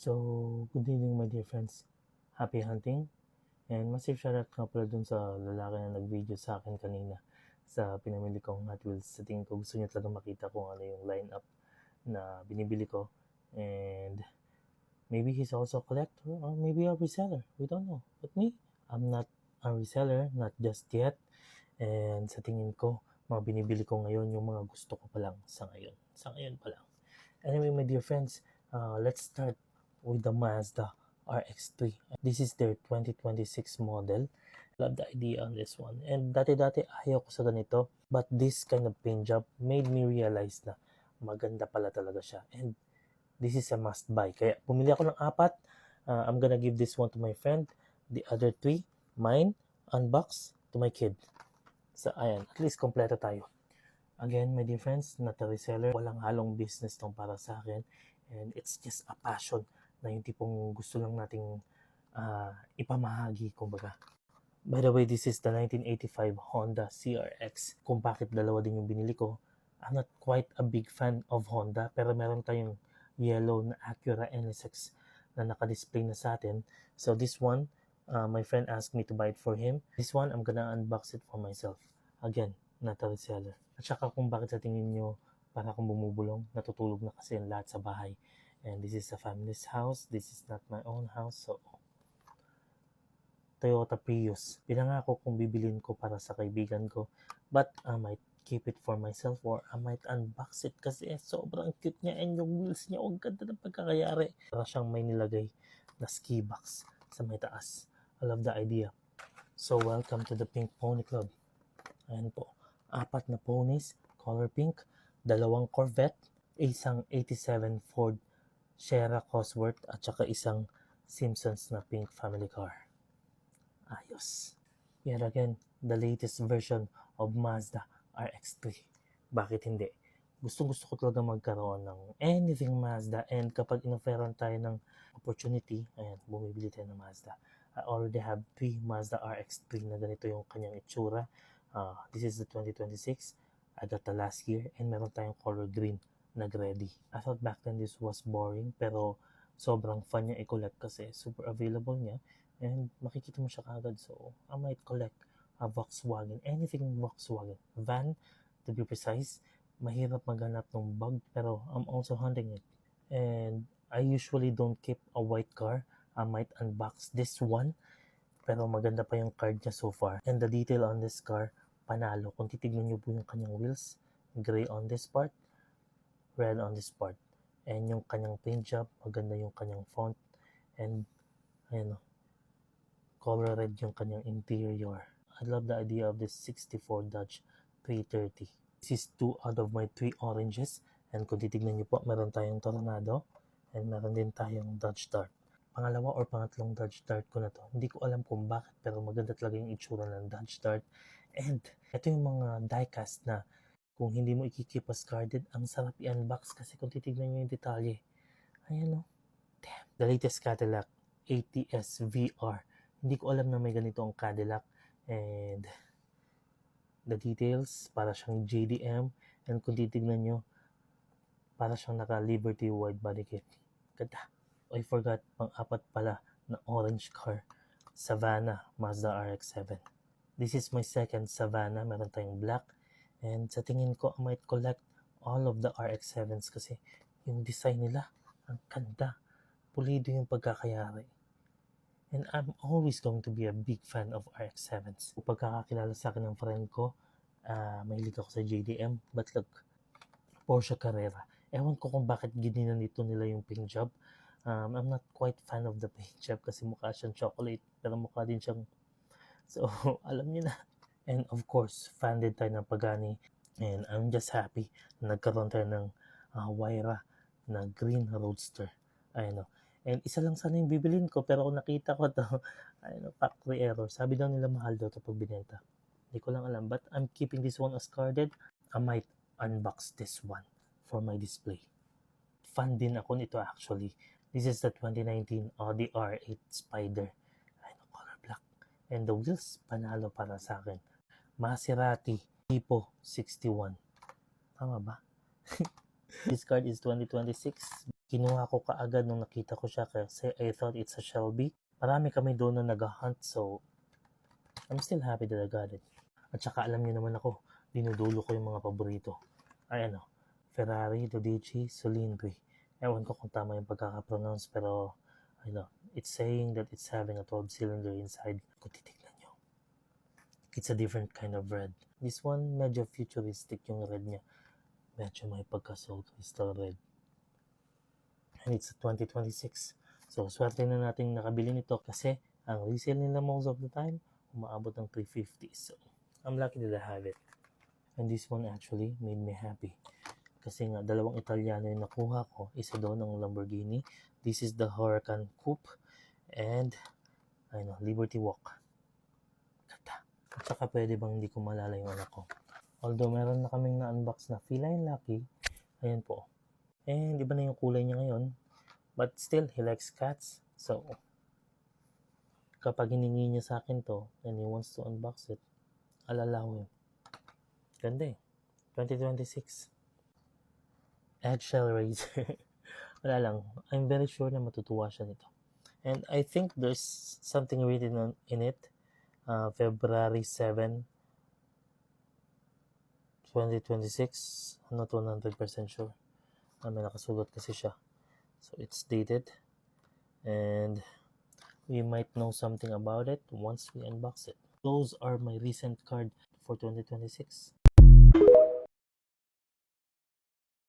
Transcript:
So, good evening my dear friends. Happy hunting. And massive shoutout nga pala dun sa lalaki na nag-video sa akin kanina sa pinamili kong Hot Wheels. Sa tingin ko gusto niya talaga makita kung ano yung lineup na binibili ko. And maybe he's also a collector or maybe a reseller. We don't know. But me, I'm not a reseller, not just yet. And sa tingin ko, mga binibili ko ngayon yung mga gusto ko pa lang sa ngayon. Sa ngayon pa lang. Anyway, my dear friends, let's start with the Mazda RX-3. This is their 2026 model. Love the idea on this one. And dati-dati ayaw ko sa ganito. But this kind of paint job made me realize na maganda pala talaga siya. And this is a must buy. Kaya pumili ako ng 4. I'm gonna give this one to my friend. The other 3, mine, unbox to my kid. So ayan, at least kompleto tayo. Again, my dear friends, not a reseller. Walang halong business tong para sa akin. And it's just a passion na yung tipong gusto lang nating ipamahagi, kumbaga. By the way, this is the 1985 Honda CRX. Kung bakit dalawa din yung binili ko, I'm not quite a big fan of Honda, pero meron tayong yellow na Acura NSX na naka-display na sa atin. So this one, my friend asked me to buy it for him. This one, I'm gonna unbox it for myself. Again, not a reseller. At saka kung bakit sa tingin nyo para akong bumubulong, natutulog na kasi lahat sa bahay. And this is a family's house. This is not my own house. So, Toyota Prius. Pinangako kong bibilin ko para sa kaibigan ko. But I might keep it for myself or I might unbox it kasi sobrang cute niya and yung wheels niya, ang ganda ng pagkakayari. Para siyang may nilagay na ski box sa may taas. I love the idea. So, welcome to the Pink Pony Club. Ayan po. 4 na ponies, color pink, 2 Corvette, isang 87 Ford Sierra Cosworth at saka isang Simpsons na pink family car. Ayos. Yet again, the latest version of Mazda RX-3. Bakit hindi? Gusto ko talaga magkaroon ng anything Mazda, and kapag inoferan tayo ng opportunity, ayan, bumibili tayo ng Mazda. I already have 3 Mazda RX-3 na ganito yung kanyang itsura. This is the 2026. I got the last year and meron tayong color green nag-ready. I thought back then this was boring, pero sobrang fun niya i-collect kasi super available niya and makikita mo siya kagad. So, I might collect a Volkswagen, anything Volkswagen. Van, to be precise. Mahirap maghanap ng bug, pero I'm also hunting it. And I usually don't keep a white car. I might unbox this one, pero maganda pa yung card niya so far. And the detail on this car, panalo. Kung titignan niyo po yung kanyang wheels, gray on this part, red on this part. And yung kanyang paint job, maganda yung kanyang font. And, ayan o, color red yung kanyang interior. I love the idea of this 64 Dodge 330. This is 2 out of my 3 oranges. And kung titignan niyo po, meron tayong Tornado. And meron din tayong Dodge Dart. Pangalawa or pangatlong Dodge Dart ko na to. Hindi ko alam kung bakit, pero maganda talaga yung itsura ng Dodge Dart. And ito yung mga diecast na kung hindi mo ikikip as carded, ang sarap i-unbox kasi kung titignan nyo yung detalye. Ayan o. Damn. The latest Cadillac ATS VR. Hindi ko alam na may ganito ang Cadillac. And the details, para siyang JDM. And kung titignan nyo, para siyang naka-Liberty wide body kit. Ganda. I forgot, pang-4 pala na orange car. Savannah Mazda RX-7. This is my second Savannah. Meron tayong black. And sa tingin ko, I might collect all of the RX-7s kasi yung design nila, ang ganda. Pulido yung pagkakayari. And I'm always going to be a big fan of RX-7s. Kung pagkakakilala sa akin ng friend ko, mahilig ako sa JDM. But look, Porsche Carrera. Ewan ko kung bakit ginanito nila yung paint job. I'm not quite fan of the paint job kasi mukha siyang chocolate, pero mukha din siyang... So, alam niyo na. And of course, fan din tayo ng Pagani. And I'm just happy na nagkaroon tayo ng Huayra na green roadster. Ayun o. And isa lang sana yung bibilin ko, pero kung nakita ko to, ayun o, factory error. Sabi daw nila mahal daw ito pag binenta. Hindi ko lang alam. But I'm keeping this one as carded. I might unbox this one for my display. Fan din ako nito actually. This is the 2019 Audi R8 Spider. Ayun o, color black. And the wheels, panalo para sa akin. Maserati Tipo 61. Tama ba? This card is 2026. Kinuha ko kaagad nung nakita ko siya kasi I thought it's a Shelby. Marami kami doon na nag-hunt, so I'm still happy that I got it. At saka alam niyo naman ako, dinudulo ko yung mga paborito. Ay Ferrari, Dodici, Solindri. Ewan ko kung tama yung pagkakapronounce, pero it's saying that it's having a 12-cylinder inside. Kung titignan nyo, it's a different kind of red. This one, medyo futuristic yung red niya. Medyo may pagka-soul crystal red. And it's 2026. So, swerte na natin nakabili nito kasi ang resale nila most of the time, umaabot ng 350. So, I'm lucky that I have it. And this one actually made me happy. Kasi nga, dalawang Italiano yung nakuha ko. Isa doon ang Lamborghini. This is the Huracan Coupe. And, Liberty Walk. Ganda. At saka pwede bang hindi ko malala yung anak ko. Although, meron na kaming na-unbox na Feline Lucky. Ayan po. And, iba na yung kulay niya ngayon. But still, he likes cats. So, kapag hiningi niya sa akin to, and he wants to unbox it, I'll allow him. Ganda 2026. Eggshell razor. Wala lang. I'm very sure na matutuwa siya nito. And I think there's something written in it. February 7, 2026. I'm not 100% sure. May nakasulat kasi siya. So it's dated. And we might know something about it once we unbox it. Those are my recent card for 2026.